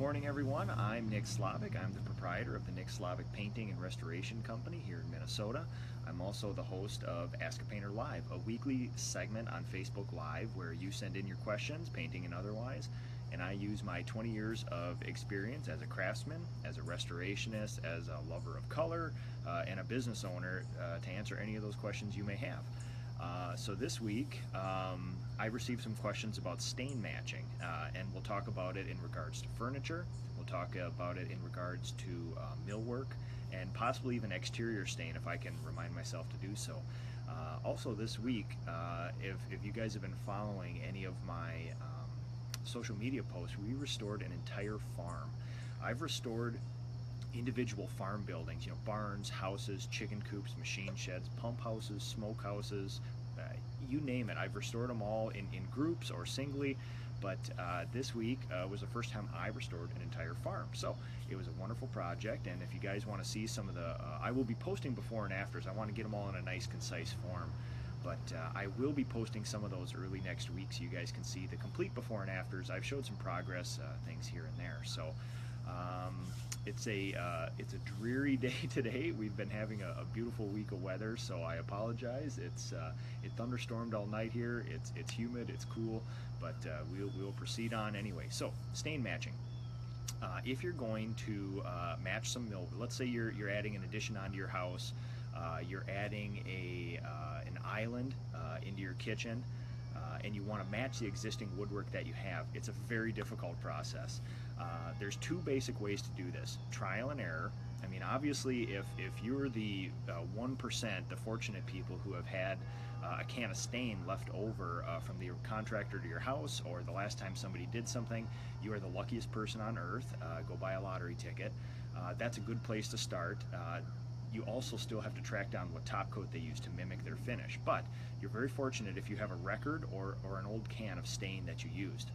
morning, everyone. I'm Nick Slavic. I'm the proprietor of the Nick Slavic Painting and Restoration Company here in Minnesota. I'm also the host of Ask a Painter Live, a weekly segment on Facebook Live where you send in your questions, painting and otherwise, and I use my 20 years of experience as a craftsman, as a restorationist, as a lover of color, and a business owner to answer any of those questions you may have. So this week, I received some questions about stain matching, and we'll talk about it in regards to furniture. We'll talk about it in regards to millwork, and possibly even exterior stain if I can remind myself to do so. Also this week, if you guys have been following any of my social media posts, we restored an entire farm. I've restored individual farm buildings, barns, houses, chicken coops, machine sheds, pump houses, smoke houses, you name it. I've restored them all in groups or singly, but this week was the first time I restored an entire farm. So it was a wonderful project, and if you guys want to see some of the, I will be posting before and afters. I want to get them all in a nice, concise form. But I will be posting some of those early next week so you guys can see the complete before and afters. I've showed some progress things here and there. So it's a dreary day today. We've been having a beautiful week of weather, so I apologize. It thunderstormed all night here. It's humid, it's cool, but we'll proceed on anyway. So stain matching. If you're going to match some millwork, let's say you're adding an addition onto your house, you're adding an island into your kitchen, and you want to match the existing woodwork that you have, it's a very difficult process. There's two basic ways to do this: trial and error. I mean, obviously, if you're the 1%, the fortunate people who have had a can of stain left over from the contractor to your house, or the last time somebody did something, you are the luckiest person on earth. Go buy a lottery ticket. That's a good place to start. You also still have to track down what top coat they use to mimic their finish, but you're very fortunate if you have a record or an old can of stain that you used.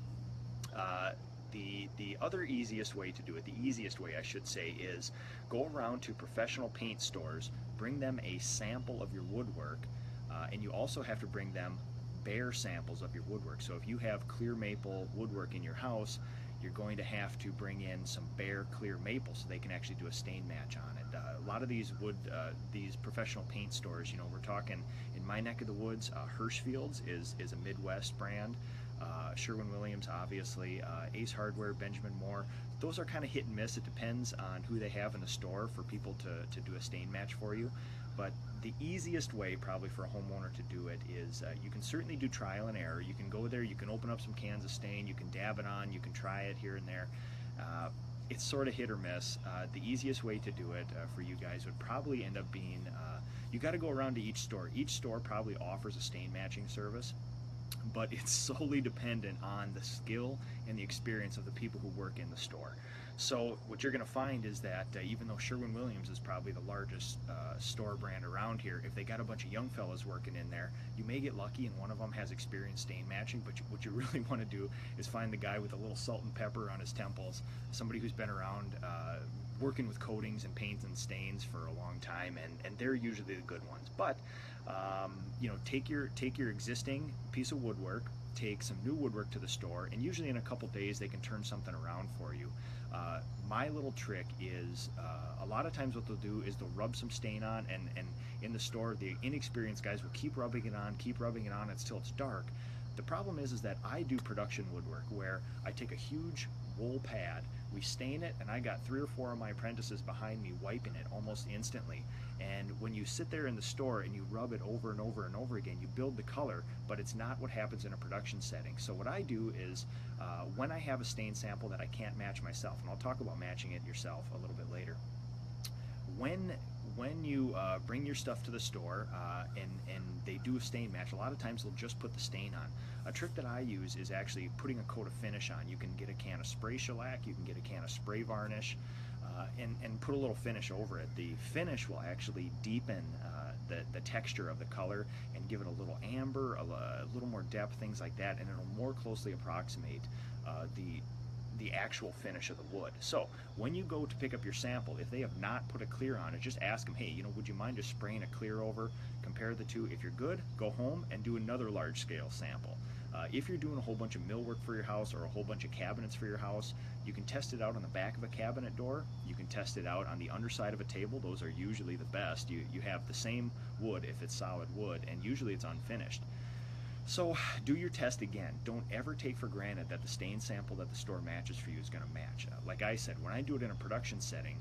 The other easiest way to do it, the easiest way I should say, is go around to professional paint stores, bring them a sample of your woodwork, and you also have to bring them bare samples of your woodwork. So if you have clear maple woodwork in your house, you're going to have to bring in some bare clear maple so they can actually do a stain match on it. A lot of these these professional paint stores, we're talking in my neck of the woods, Hirschfield's is a Midwest brand, Sherwin-Williams obviously, Ace Hardware, Benjamin Moore. Those are kind of hit and miss. It depends on who they have in the store for people to do a stain match for you. But the easiest way probably for a homeowner to do it is you can certainly do trial and error. You can go there, you can open up some cans of stain, you can dab it on, you can try it here and there. It's sort of hit or miss. The easiest way to do it for you guys would probably end up being, you got to go around to each store. Each store probably offers a stain matching service, but it's solely dependent on the skill and the experience of the people who work in the store. So what you're going to find is that even though Sherwin-Williams is probably the largest store brand around here, if they got a bunch of young fellas working in there, you may get lucky and one of them has experience stain matching, but what you really want to do is find the guy with a little salt and pepper on his temples, somebody who's been around working with coatings and paints and stains for a long time, and they're usually the good ones. But take your existing piece of woodwork, take some new woodwork to the store, and usually in a couple days they can turn something around for you. My little trick is a lot of times what they'll do is they'll rub some stain on, and in the store the inexperienced guys will keep rubbing it on until it's dark. The problem is that I do production woodwork where I take a huge wool pad, we stain it, and I got 3 or 4 of my apprentices behind me wiping it almost instantly. And when you sit there in the store and you rub it over and over and over again, you build the color, but it's not what happens in a production setting. So what I do is when I have a stain sample that I can't match myself, and I'll talk about matching it yourself a little bit later, when you bring your stuff to the store and they do a stain match, a lot of times they'll just put the stain on. A trick that I use is actually putting a coat of finish on. You can get a can of spray shellac, you can get a can of spray varnish, and put a little finish over it. The finish will actually deepen the texture of the color and give it a little amber, a little more depth, things like that, and it'll more closely approximate the actual finish of the wood. So when you go to pick up your sample, if they have not put a clear on it, just ask them, hey, would you mind just spraying a clear over? Compare the two. If you're good, go home and do another large scale sample. If you're doing a whole bunch of millwork for your house or a whole bunch of cabinets for your house, you can test it out on the back of a cabinet door. You can test it out on the underside of a table. Those are usually the best. You have the same wood if it's solid wood, and usually it's unfinished. So do your test again. Don't ever take for granted that the stain sample that the store matches for you is going to match. Like I said, when I do it in a production setting,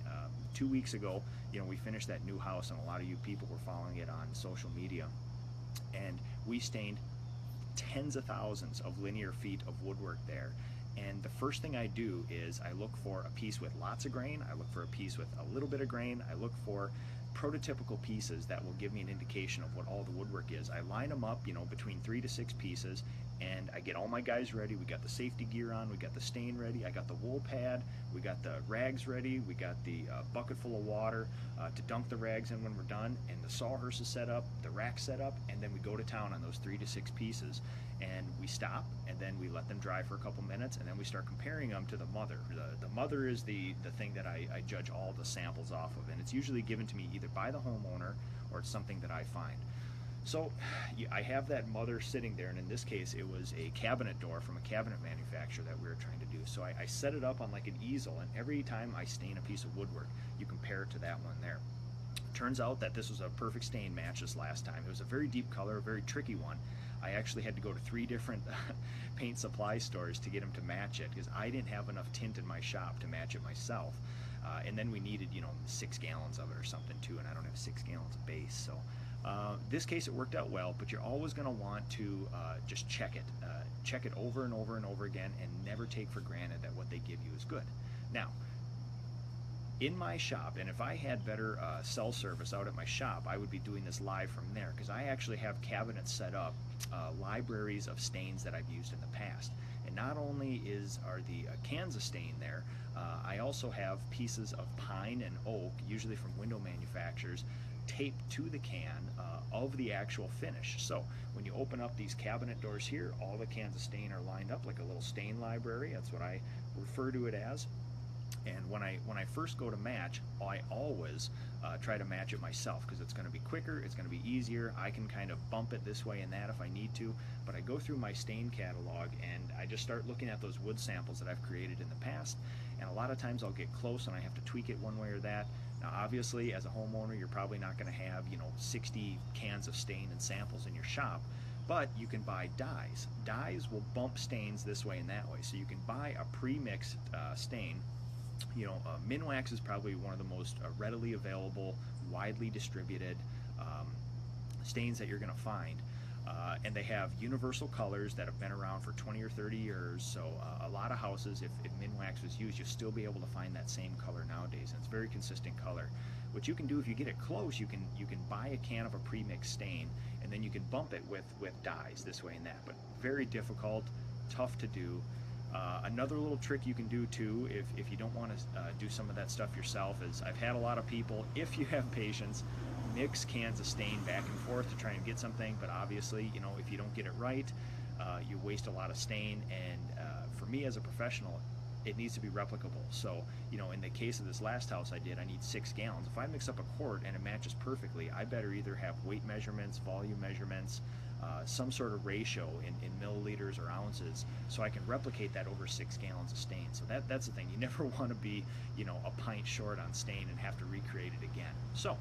2 weeks ago, we finished that new house, and a lot of you people were following it on social media, and we stained tens of thousands of linear feet of woodwork there. And the first thing I do is I look for a piece with lots of grain, I look for a piece with a little bit of grain, I look for prototypical pieces that will give me an indication of what all the woodwork is. I line them up, between 3 to 6 pieces, and I get all my guys ready. We got the safety gear on, we got the stain ready, I got the wool pad, we got the rags ready, we got the bucket full of water to dunk the rags in when we're done, and the sawhorse is set up, the rack set up, and then we go to town on those 3 to 6 pieces, and we stop, and then we let them dry for a couple minutes, and then we start comparing them to the mother. The mother is the thing that I judge all the samples off of, and it's usually given to me either by the homeowner or it's something that I find. So I have that mother sitting there, and in this case it was a cabinet door from a cabinet manufacturer that we were trying to do. So I set it up on like an easel, and every time I stain a piece of woodwork, you compare it to that one there. Turns out that this was a perfect stain match this last time. It was a very deep color, a very tricky one. I actually had to go to 3 different paint supply stores to get them to match it, because I didn't have enough tint in my shop to match it myself. And then we needed 6 gallons of it or something too, and I don't have 6 gallons of base. So this case it worked out well, but you're always going to want to just check it over and over and over again, and never take for granted that what they give you is good. Now, in my shop, and if I had better cell service out at my shop, I would be doing this live from there, because I actually have cabinets set up, libraries of stains that I've used in the past. And not only are the cans of stain there, I also have pieces of pine and oak, usually from window manufacturers, taped to the can of the actual finish. So when you open up these cabinet doors here, all the cans of stain are lined up like a little stain library. That's what I refer to it as. And when I first go to match, I always try to match it myself, because it's going to be quicker, it's going to be easier. I can kind of bump it this way and that if I need to, but I go through my stain catalog and I just start looking at those wood samples that I've created in the past, and a lot of times I'll get close and I have to tweak it one way or that. Now obviously, as a homeowner, you're probably not going to have 60 cans of stain and samples in your shop, but you can buy dyes. Dyes will bump stains this way and that way, so you can buy a pre-mixed stain. Minwax is probably one of the most readily available, widely distributed stains that you're going to find. And they have universal colors that have been around for 20 or 30 years, so a lot of houses, if Minwax was used, you'll still be able to find that same color nowadays, and it's a very consistent color. What you can do, if you get it close, you can buy a can of a pre-mixed stain, and then you can bump it with dyes this way and that, but very difficult, tough to do. Another little trick you can do too, if you don't want to do some of that stuff yourself, is I've had a lot of people, if you have patience, mix cans of stain back and forth to try and get something, but obviously, if you don't get it right, you waste a lot of stain, and for me as a professional, it needs to be replicable. So, in the case of this last house I did, I need 6 gallons. If I mix up a quart and it matches perfectly, I better either have weight measurements, volume measurements, some sort of ratio in milliliters or ounces, so I can replicate that over 6 gallons of stain. So that's the thing. You never want to be, a pint short on stain and have to recreate it again. So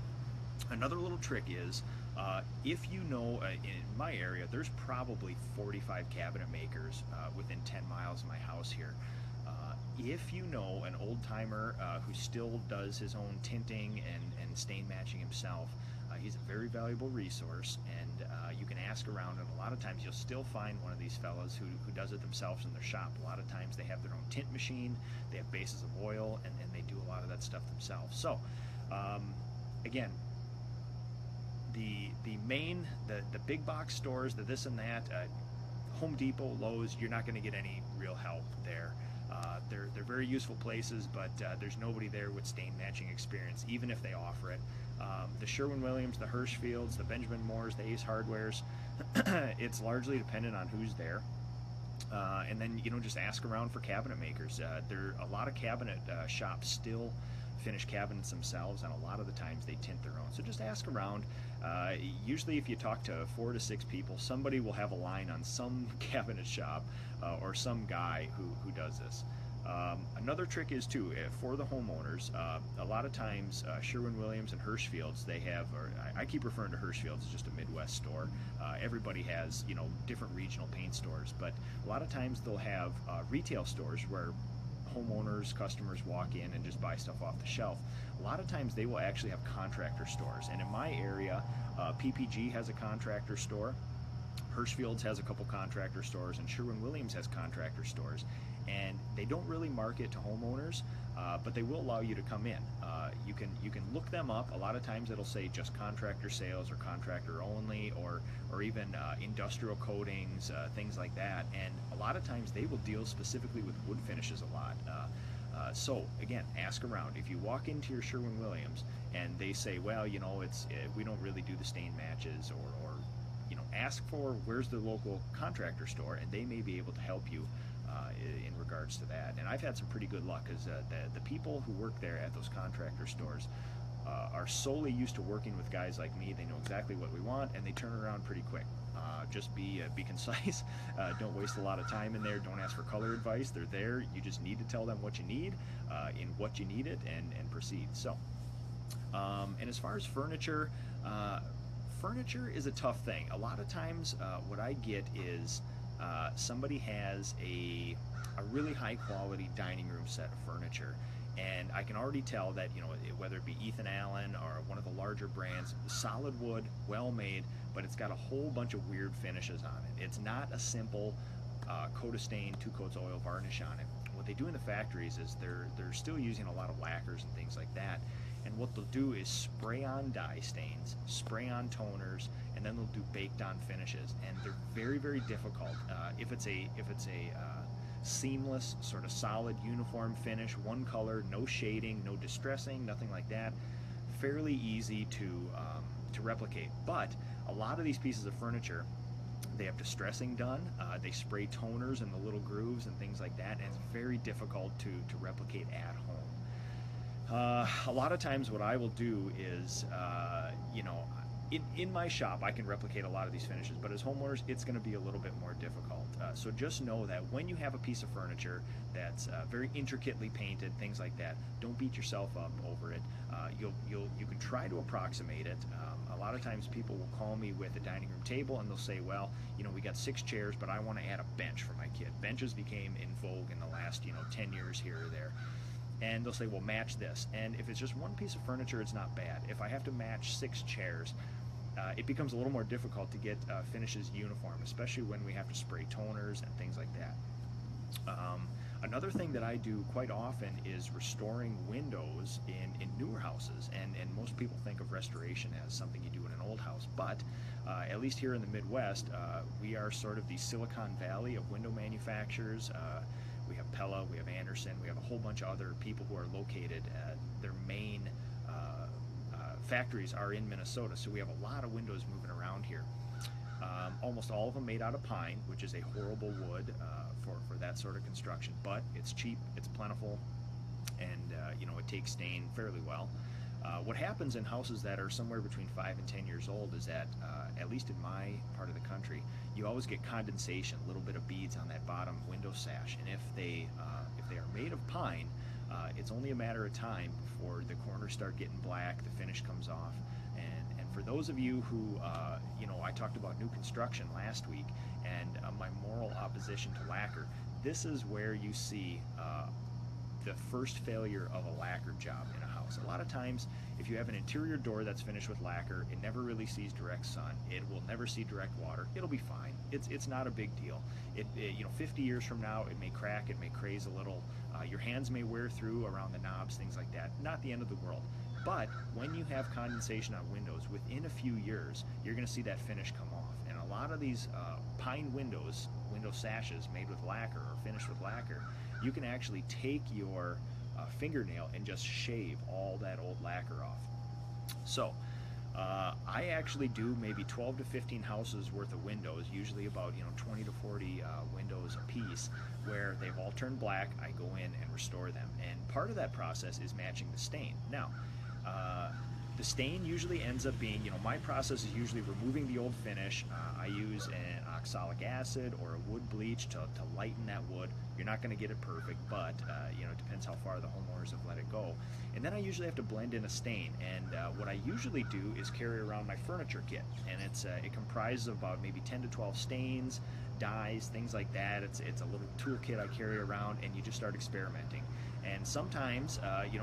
another little trick is, if in my area, there's probably 45 cabinet makers within 10 miles of my house here. If you know an old-timer who still does his own tinting and stain matching himself, he's a very valuable resource, and you can ask around, and a lot of times you'll still find one of these fellows who does it themselves in their shop. A lot of times they have their own tint machine, they have bases of oil, and they do a lot of that stuff themselves. So again, the big box stores, the this and that, Home Depot, Lowe's, you're not going to get any real help there. They're very useful places, but there's nobody there with stain matching experience, even if they offer it. The Sherwin-Williams, the Hirschfields, the Benjamin Moores, the Ace Hardwares, it's largely dependent on who's there. And then just ask around for cabinet makers. A lot of cabinet shops still finished cabinets themselves, and a lot of the times they tint their own. So just ask around. Usually if you talk to 4 to 6 people, somebody will have a line on some cabinet shop or some guy who does this. Another trick is too, for the homeowners, a lot of times Sherwin-Williams and Hirschfield's, they have, or I keep referring to Hirschfield's as just a Midwest store. Everybody has, you know, different regional paint stores, but a lot of times they'll have retail stores where homeowners, customers walk in and just buy stuff off the shelf. A lot of times they will actually have contractor stores, and in my area, PPG has a contractor store, Hirschfield's has a couple contractor stores, and Sherwin-Williams has contractor stores. And they don't really market to homeowners, but they will allow you to come in. You can look them up. A lot of times it'll say just contractor sales or contractor only, or even industrial coatings, things like that. And a lot of times they will deal specifically with wood finishes a lot. So again, ask around. If you walk into your Sherwin-Williams and they say, well, you know, we don't really do the stain matches, or you know, ask for where's the local contractor store, and they may be able to help you in regards to that. And I've had some pretty good luck, because the people who work there at those contractor stores are solely used to working with guys like me. They know exactly what we want, and they turn around pretty quick. Just be concise. Don't waste a lot of time in there. Don't ask for color advice. They're there. You just need to tell them what you need, in what you need it, and proceed. So, and as far as furniture, furniture is a tough thing. A lot of times what I get is somebody has a really high quality dining room set of furniture, and I can already tell that, you know, whether it be Ethan Allen or one of the larger brands, solid wood, well made, but it's got a whole bunch of weird finishes on it. It's not a simple coat of stain, 2 coats of oil varnish on it. What they do in the factories is they're still using a lot of lacquers and things like that. And what they'll do is spray on dye stains, spray on toners, and then they'll do baked on finishes. And they're very, very difficult. If it's a seamless, sort of solid, uniform finish, one color, no shading, no distressing, nothing like that, fairly easy to replicate. But a lot of these pieces of furniture, they have distressing done. They spray toners in the little grooves and things like that, and it's very difficult to replicate at home. A lot of times what I will do is, you know, in my shop I can replicate a lot of these finishes, but as homeowners it's going to be a little bit more difficult. So just know that when you have a piece of furniture that's very intricately painted, things like that, don't beat yourself up over it. You can try to approximate it. A lot of times people will call me with a dining room table and they'll say, well, you know, we got 6 chairs, but I want to add a bench for my kid. Benches became in vogue in the last, you know, 10 years here or there. And they'll say, well, match this. And if it's just one piece of furniture, it's not bad. If I have to match 6 chairs, it becomes a little more difficult to get finishes uniform, especially when we have to spray toners and things like that. Another thing that I do quite often is restoring windows in newer houses, and most people think of restoration as something you do in an old house, but at least here in the Midwest, we are sort of the Silicon Valley of window manufacturers. We have Pella, we have Anderson, we have a whole bunch of other people who are located at their main factories are in Minnesota, so we have a lot of windows moving around here. Almost all of them made out of pine, which is a horrible wood for that sort of construction, but it's cheap, it's plentiful, and you know, it takes stain fairly well. What happens in houses that are somewhere between 5 and 10 years old is that, at least in my part of the country, you always get condensation, a little bit of beads on that bottom window sash, and if they are made of pine, it's only a matter of time before the corners start getting black, the finish comes off. And for those of you who, you know, I talked about new construction last week, and my moral opposition to lacquer, this is where you see the first failure of a lacquer job in a house. A lot of times, if you have an interior door that's finished with lacquer, it never really sees direct sun. It will never see direct water. It'll be fine. It's not a big deal. You know, 50 years from now, it may crack, it may craze a little. Your hands may wear through around the knobs, things like that. Not the end of the world. But when you have condensation on windows, within a few years, you're going to see that finish come off. And a lot of these pine windows, window sashes made with lacquer or finished with lacquer, you can actually take your fingernail and just shave all that old lacquer off. So I actually do maybe 12 to 15 houses worth of windows, usually about, you know, 20 to 40 windows a piece. where they've all turned black, I go in and restore them. And part of that process is matching the stain. Now, the stain usually ends up being, my process is usually removing the old finish. I use an oxalic acid or a wood bleach to lighten that wood. You're not going to get it perfect, but it depends how far the homeowners have let it go. And then I usually have to blend in a stain. And what I usually do is carry around my furniture kit, and it comprises of about maybe 10 to 12 stains, dyes, things like that. It's a little toolkit I carry around, and you just start experimenting. And sometimes,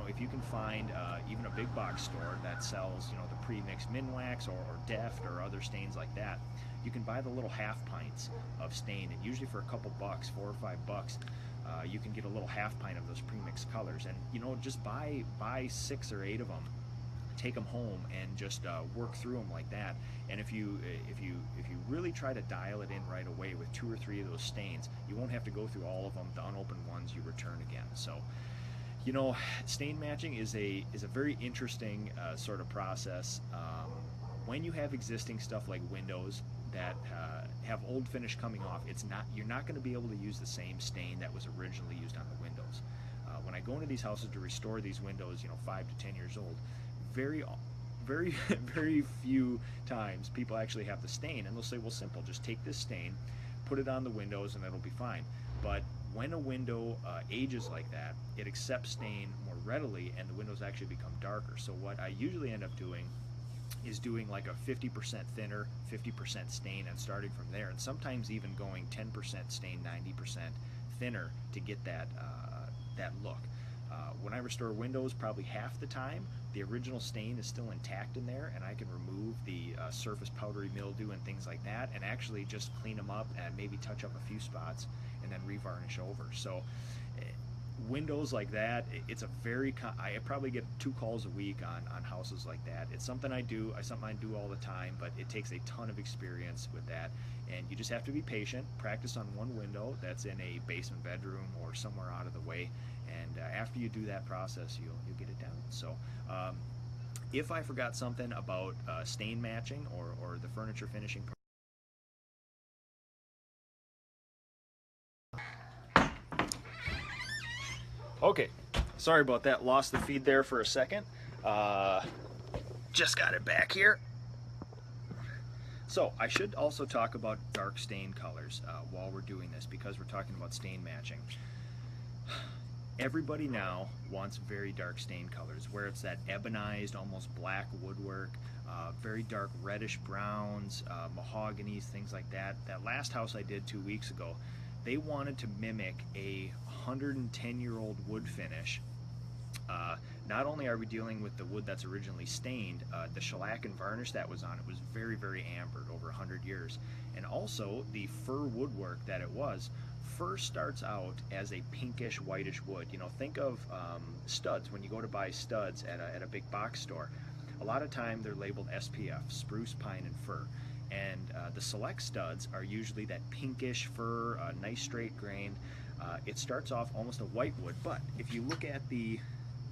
if you can find even a big box store that sells, the pre-mixed Minwax or Deft or other stains like that, you can buy the little half pints of stain, and usually for a couple bucks, $4 or $5, you can get a little half pint of those pre-mixed colors. And just buy 6 or 8 of them, take them home, and just work through them like that. And if you really try to dial it in right away with 2 or 3 of those stains, you won't have to go through all of them. The unopened ones you return again. So, stain matching is a very interesting sort of process. When you have existing stuff like windows that have old finish coming off, you're not going to be able to use the same stain that was originally used on the windows. When I go into these houses to restore these windows, 5 to 10 years old, very very few times people actually have the stain, and they'll say, well, simple, just take this stain, put it on the windows, and it'll be fine. But when a window ages like that, it accepts stain more readily, and the windows actually become darker. So what I usually end up doing is doing like a 50% thinner, 50% stain, and starting from there, and sometimes even going 10% stain, 90% thinner to get that look. When I restore windows, probably half the time, the original stain is still intact in there, and I can remove the surface powdery mildew and things like that, and actually just clean them up and maybe touch up a few spots and then revarnish over. So windows like that, it's a I probably get 2 calls a week on houses like that. It's something I do all the time, but it takes a ton of experience with that, and you just have to be patient, practice on one window that's in a basement bedroom or somewhere out of the way, and after you do that process, you'll get it down. So if I forgot something about stain matching or the furniture finishing, okay, sorry about that, lost the feed there for a second. Just got it back here. So I should also talk about dark stain colors while we're doing this, because we're talking about stain matching. Everybody now wants very dark stain colors, where it's that ebonized, almost black woodwork, very dark reddish browns, mahoganies, things like that. That last house I did 2 weeks ago, they wanted to mimic a 110-year-old wood finish. Not only are we dealing with the wood that's originally stained, the shellac and varnish that was on it was very, very ambered, over 100 years. And also, the fir woodwork that it was, fir starts out as a pinkish, whitish wood. Think of studs. When you go to buy studs at a big box store, a lot of time they're labeled SPF, spruce, pine, and fir. And the select studs are usually that pinkish fir, nice straight grain. It starts off almost a white wood, but if you look at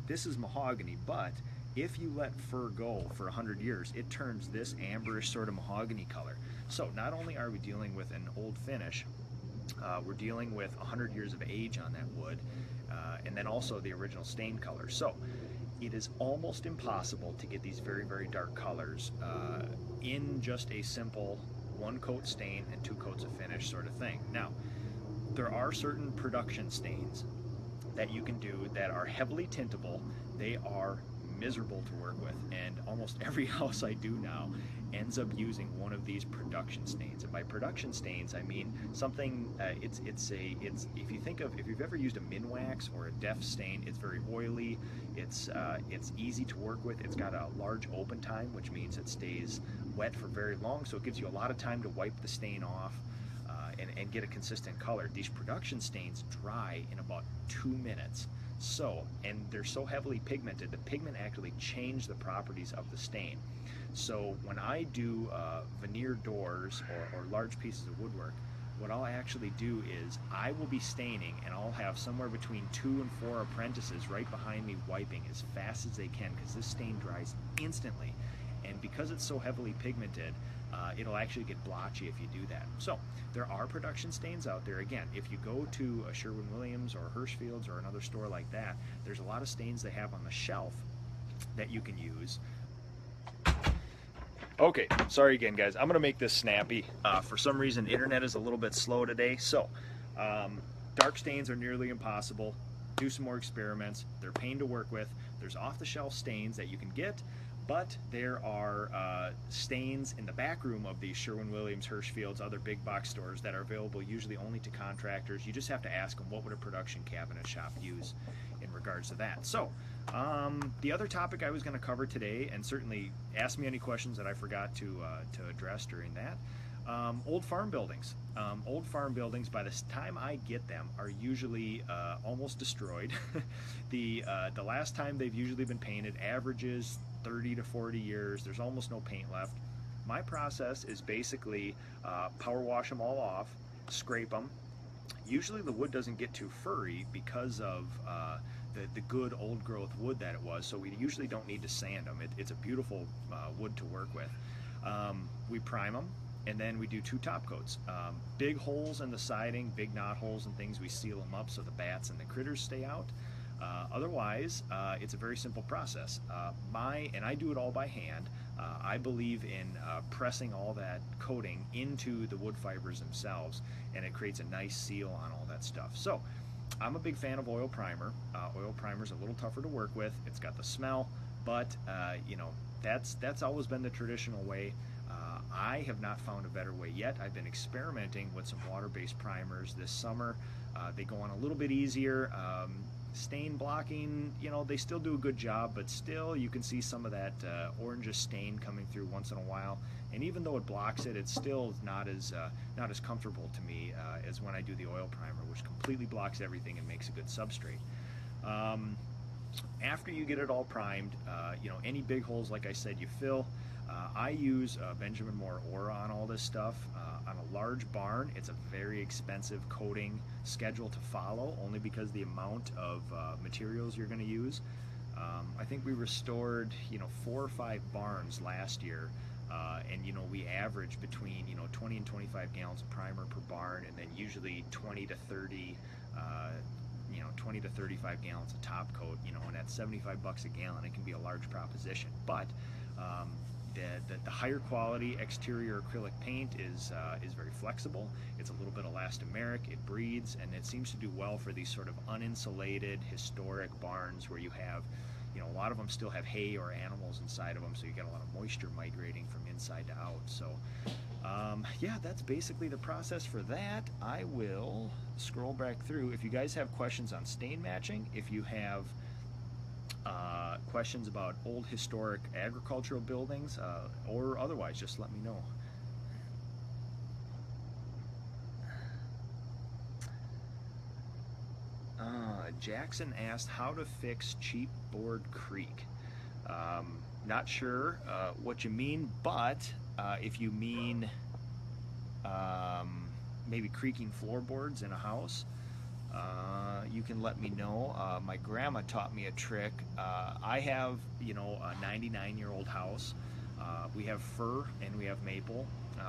this is mahogany, but if you let fir go for 100 years, it turns this amberish sort of mahogany color. So not only are we dealing with an old finish, we're dealing with 100 years of age on that wood, and then also the original stain color. So it is almost impossible to get these very, very dark colors in just a simple 1 coat stain and 2 coats of finish sort of thing. Now, there are certain production stains that you can do that are heavily tintable. They are miserable to work with, and almost every house I do now ends up using one of these production stains. And by production stains, I mean something. If you've ever used a Minwax or a Deft stain, it's very oily. It's easy to work with. It's got a large open time, which means it stays wet for very long. So it gives you a lot of time to wipe the stain off. And get a consistent color. These production stains dry in about 2 minutes. So, and they're so heavily pigmented, the pigment actually changes the properties of the stain. So when I do veneer doors or large pieces of woodwork, what I'll actually do is I will be staining, and I'll have somewhere between 2 and 4 apprentices right behind me wiping as fast as they can, because this stain dries instantly. and because it's so heavily pigmented, it'll actually get blotchy if you do that. So there are production stains out there. Again, if you go to a Sherwin-Williams or Hirschfield's or another store like that, there's a lot of stains they have on the shelf that you can use. Okay, sorry again, guys. I'm gonna make this snappy. For some reason, internet is a little bit slow today, so dark stains are nearly impossible. Do some more experiments. They're a pain to work with. There's off-the-shelf stains that you can get, but there are stains in the back room of these Sherwin-Williams, Hirschfield's, other big box stores that are available usually only to contractors. You just have to ask them what would a production cabinet shop use in regards to that. So the other topic I was going to cover today, and certainly ask me any questions that I forgot to address during that, old farm buildings. Old farm buildings, by the time I get them, are usually almost destroyed. The last time they've usually been painted averages 30 to 40 years. There's almost no paint left. My process is basically power wash them all off, scrape them. Usually the wood doesn't get too furry because of the good old growth wood that it was, so we usually don't need to sand them. It's a beautiful wood to work with. We prime them, and then we do 2 top coats. Big holes in the siding, big knot holes and things, we seal them up so the bats and the critters stay out. Otherwise, it's a very simple process. And I do it all by hand. I believe in pressing all that coating into the wood fibers themselves, and it creates a nice seal on all that stuff. So I'm a big fan of oil primer. Oil primer is a little tougher to work with. It's got the smell, but you know, that's always been the traditional way. I have not found a better way yet. I've been experimenting with some water-based primers this summer. They go on a little bit easier. Stain blocking, you know, they still do a good job, but still you can see some of that orangish stain coming through once in a while. And even though it blocks it, it's still not as comfortable to me as when I do the oil primer, which completely blocks everything and makes a good substrate. After you get it all primed, you know, any big holes, like I said, you fill. I use Benjamin Moore Aura on all this stuff. On a large barn, it's a very expensive coating schedule to follow, only because the amount of materials you're going to use. I think we restored, you know, 4 or 5 barns last year, and you know, we average between, you know, 20 and 25 gallons of primer per barn, and then usually 20 to 30. You know, 20 to 35 gallons of top coat, you know, and at $75 a gallon, it can be a large proposition. But the higher quality exterior acrylic paint is very flexible. It's a little bit elastomeric, it breathes, and it seems to do well for these sort of uninsulated historic barns where you have, you know, a lot of them still have hay or animals inside of them, so you get a lot of moisture migrating from inside to out. So yeah, that's basically the process for that. I will scroll back through. If you guys have questions on stain matching, if you have questions about old historic agricultural buildings, or otherwise, just let me know. Jackson asked how to fix cheap board creak. Not sure what you mean, but if you mean maybe creaking floorboards in a house, you can let me know. My grandma taught me a trick. I have, you know, a 99-year-old house. We have fir and we have maple.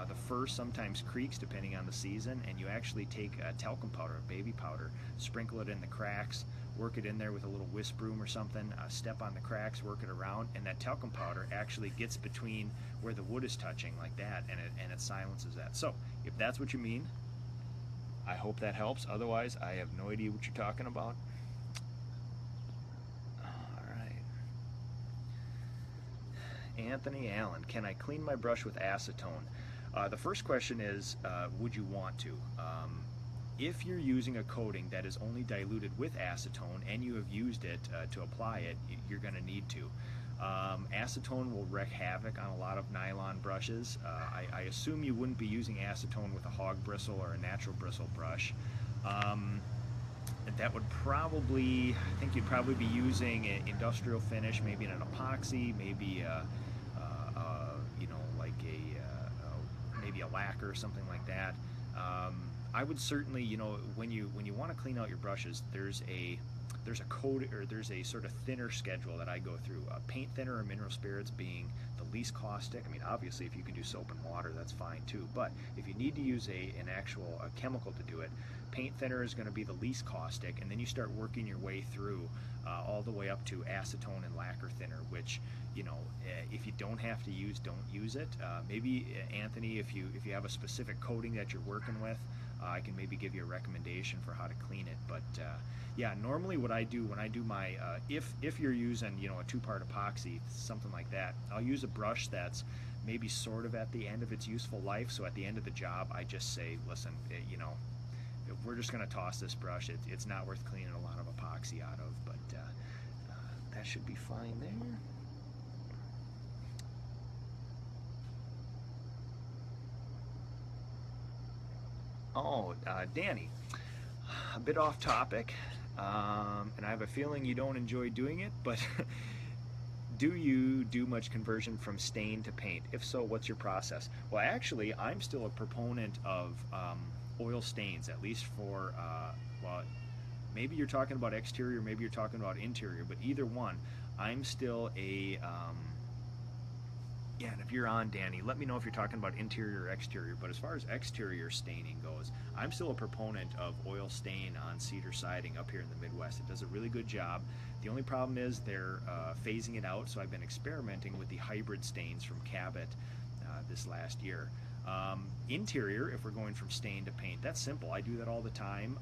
The fir sometimes creaks depending on the season, and you actually take talcum powder, baby powder, sprinkle it in the cracks, work it in there with a little whisk broom or something, step on the cracks, work it around, and that talcum powder actually gets between where the wood is touching like that, and it silences that. So if that's what you mean, I hope that helps. Otherwise, I have no idea what you're talking about. All right. Anthony Allen, can I clean my brush with acetone? The first question is, would you want to? If you're using a coating that is only diluted with acetone and you have used it to apply it, you're going to need to. Acetone will wreak havoc on a lot of nylon brushes. I assume you wouldn't be using acetone with a hog bristle or a natural bristle brush. That would probably, I think you'd probably be using an industrial finish, maybe an epoxy, maybe you know, like maybe a lacquer or something like that. I would certainly, you know, when you want to clean out your brushes, there's a there's a code, or there's a sort of thinner schedule that I go through. Paint thinner or mineral spirits being the least caustic. I mean, obviously, if you can do soap and water, that's fine too. But if you need to use an actual chemical to do it, paint thinner is going to be the least caustic, and then you start working your way through all the way up to acetone and lacquer thinner, which, you know, if you don't have to use, don't use it. Maybe Anthony, if you have a specific coating that you're working with, I can maybe give you a recommendation for how to clean it. But yeah, normally what I do when I do my if you're using, you know, a 2-part epoxy, something like that, I'll use a brush that's maybe sort of at the end of its useful life. So at the end of the job, I just say, listen, you know, we're just going to toss this brush. It's not worth cleaning a lot of epoxy out of. But that should be fine there. Oh, Danny, a bit off topic, and I have a feeling you don't enjoy doing it, but do you do much conversion from stain to paint? If so, what's your process? Well, actually, I'm still a proponent of oil stains, at least for, well, maybe you're talking about exterior, maybe you're talking about interior, but either one, I'm still a... yeah, and if you're on, Danny, let me know if you're talking about interior or exterior. But as far as exterior staining goes, I'm still a proponent of oil stain on cedar siding up here in the Midwest. It does a really good job. The only problem is they're phasing it out, so I've been experimenting with the hybrid stains from Cabot this last year. Interior, if we're going from stain to paint, that's simple. I do that all the time.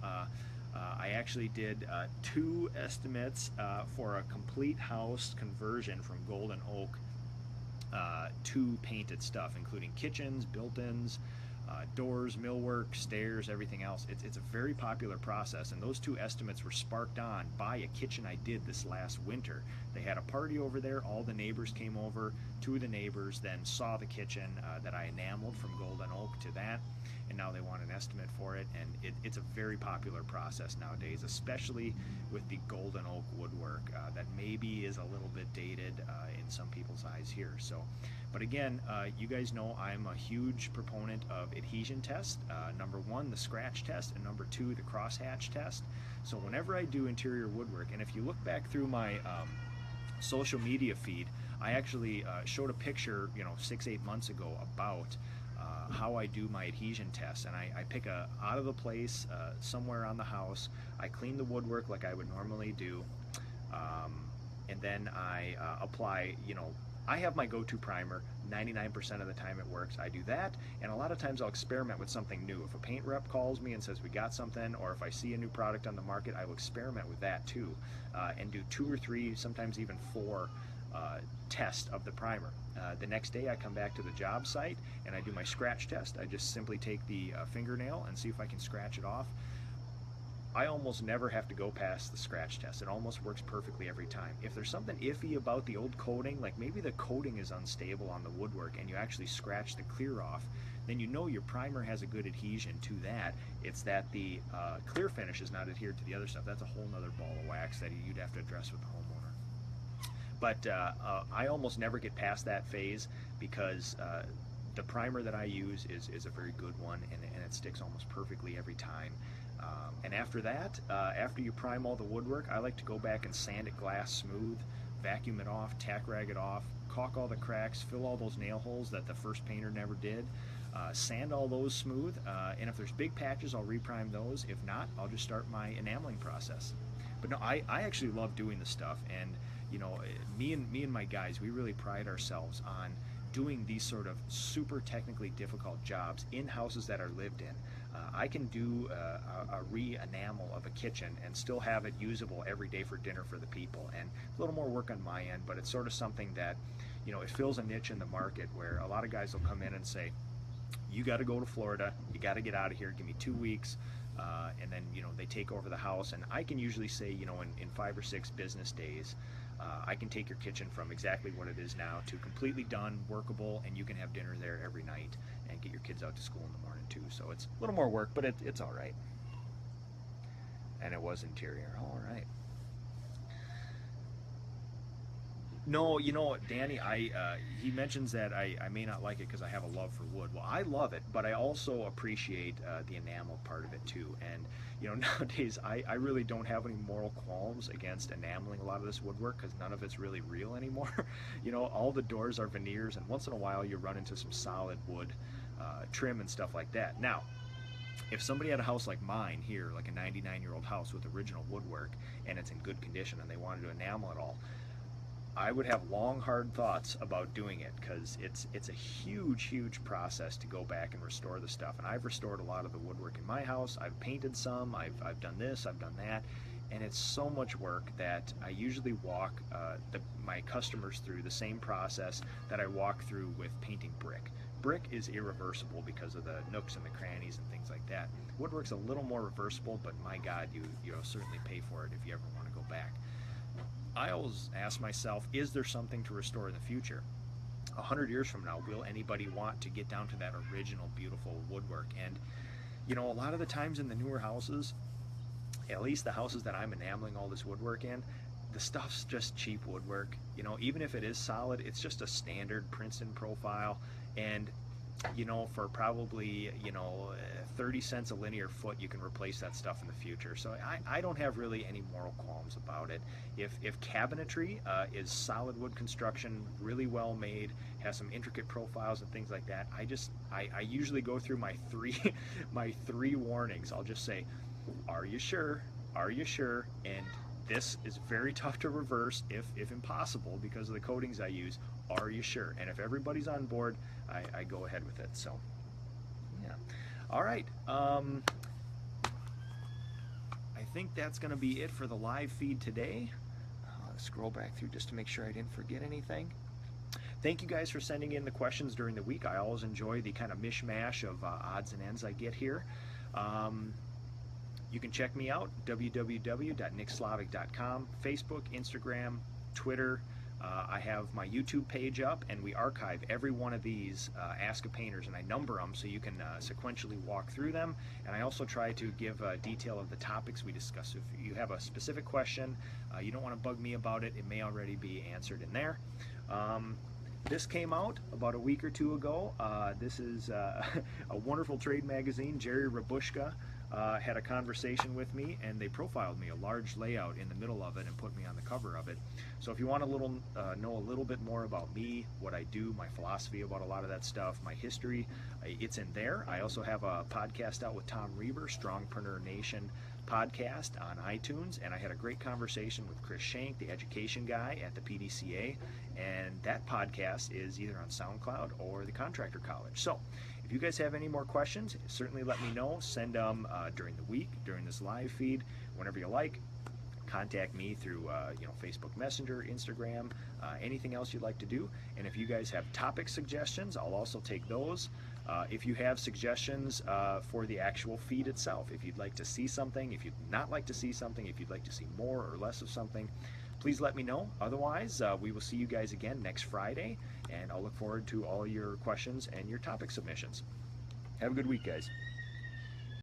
I actually did 2 estimates for a complete house conversion from Golden Oak to painted stuff, including kitchens, built-ins, doors, millwork, stairs, everything else. It's a very popular process, and those 2 estimates were sparked on by a kitchen I did this last winter. They had a party over there, all the neighbors came over, 2 of the neighbors then saw the kitchen that I enameled from Golden Oak to that, and now they want an estimate for it, and it's a very popular process nowadays, especially with the Golden Oak woodwork that maybe is a little bit dated in some people's eyes here. So, but again, you guys know I'm a huge proponent of adhesion tests. Number 1, the scratch test, and number 2, the crosshatch test. So whenever I do interior woodwork, and if you look back through my social media feed, I actually showed a picture, you know, 6-8 months ago about how I do my adhesion tests, and I pick a out of the place somewhere on the house. I clean the woodwork like I would normally do, and then I apply, you know, I have my go-to primer. 99% of the time it works. I do that, and a lot of times I'll experiment with something new. If a paint rep calls me and says we got something, or if I see a new product on the market, I will experiment with that too, and do 2 or 3, sometimes even 4 tests of the primer. The next day I come back to the job site and I do my scratch test. I just simply take the fingernail and see if I can scratch it off. I almost never have to go past the scratch test. It almost works perfectly every time. If there's something iffy about the old coating, like maybe the coating is unstable on the woodwork and you actually scratch the clear off, then you know your primer has a good adhesion to that. It's that the clear finish is not adhered to the other stuff. That's a whole nother ball of wax that you'd have to address with the homeowner. But I almost never get past that phase because the primer that I use is a very good one, and it sticks almost perfectly every time. And after that, after you prime all the woodwork, I like to go back and sand it glass smooth, vacuum it off, tack rag it off, caulk all the cracks, fill all those nail holes that the first painter never did, sand all those smooth, and if there's big patches, I'll reprime those. If not, I'll just start my enameling process. But no, I actually love doing this stuff, and you know, me and my guys, we really pride ourselves on doing these sort of super technically difficult jobs in houses that are lived in. I can do a re-enamel of a kitchen and still have it usable every day for dinner for the people, and a little more work on my end, but it's sort of something that, you know, it fills a niche in the market where a lot of guys will come in and say, you got to go to Florida, you got to get out of here, give me 2 weeks, and then, you know, they take over the house, and I can usually say, you know, in 5 or 6 business days, I can take your kitchen from exactly what it is now to completely done, workable, and you can have dinner there every night and get your kids out to school in the morning too. So it's a little more work, but it's all right. And it was interior. All right. No, you know, Danny, he mentions that I may not like it because I have a love for wood. Well, I love it, but I also appreciate the enamel part of it too. And you know, nowadays I really don't have any moral qualms against enameling a lot of this woodwork because none of it's really real anymore. You know, all the doors are veneers, and once in a while you run into some solid wood trim and stuff like that. Now, if somebody had a house like mine here, like a 99-year-old house with original woodwork, and it's in good condition, and they wanted to enamel it all, I would have long, hard thoughts about doing it because it's a huge process to go back and restore the stuff. And I've restored a lot of the woodwork in my house. I've painted some. I've done this. I've done that, and it's so much work that I usually walk my customers through the same process that I walk through with painting brick. Brick is irreversible because of the nooks and the crannies and things like that. Woodwork's a little more reversible, but my God, you certainly pay for it if you ever want to go back. I always ask myself, is there something to restore in the future? 100 years from now, will anybody want to get down to that original beautiful woodwork? And you know, a lot of the times in the newer houses, at least the houses that I'm enameling all this woodwork in, the stuff's just cheap woodwork. You know, even if it is solid, it's just a standard Princeton profile. And you know, for probably, you know, 30 cents a linear foot, you can replace that stuff in the future. So I don't have really any moral qualms about it. If cabinetry is solid wood construction, really well made, has some intricate profiles and things like that, I usually go through my three warnings. I'll just say, are you sure? Are you sure? And this is very tough to reverse, if impossible, because of the coatings I use. Are you sure? And if everybody's on board, I go ahead with it. So, yeah. All right. I think that's going to be it for the live feed today. Scroll back through just to make sure I didn't forget anything. Thank you guys for sending in the questions during the week. I always enjoy the kind of mishmash of odds and ends I get here. You can check me out, www.nickslavik.com, Facebook, Instagram, Twitter. I have my YouTube page up, and we archive every one of these Ask a Painters, and I number them so you can sequentially walk through them. And I also try to give detail of the topics we discuss. So if you have a specific question, you don't want to bug me about it, it may already be answered in there. This came out about a week or two ago. This is a wonderful trade magazine. Jerry Rabushka had a conversation with me, and they profiled me, a large layout in the middle of it, and put me on the cover of it. So if you want to know a little bit more about me, what I do, my philosophy about a lot of that stuff, my history, it's in there. I also have a podcast out with Tom Reber, Strongpreneur Nation podcast on iTunes, and I had a great conversation with Chris Shank, the education guy at the PDCA, and that podcast is either on SoundCloud or the Contractor College. So if you guys have any more questions, certainly let me know. Send them during the week, during this live feed, whenever you like. Contact me through Facebook Messenger, Instagram, anything else you'd like to do. And if you guys have topic suggestions, I'll also take those. If you have suggestions for the actual feed itself, if you'd like to see something, if you'd not like to see something, if you'd like to see more or less of something, please let me know. Otherwise, we will see you guys again next Friday, and I'll look forward to all your questions and your topic submissions. Have a good week, guys.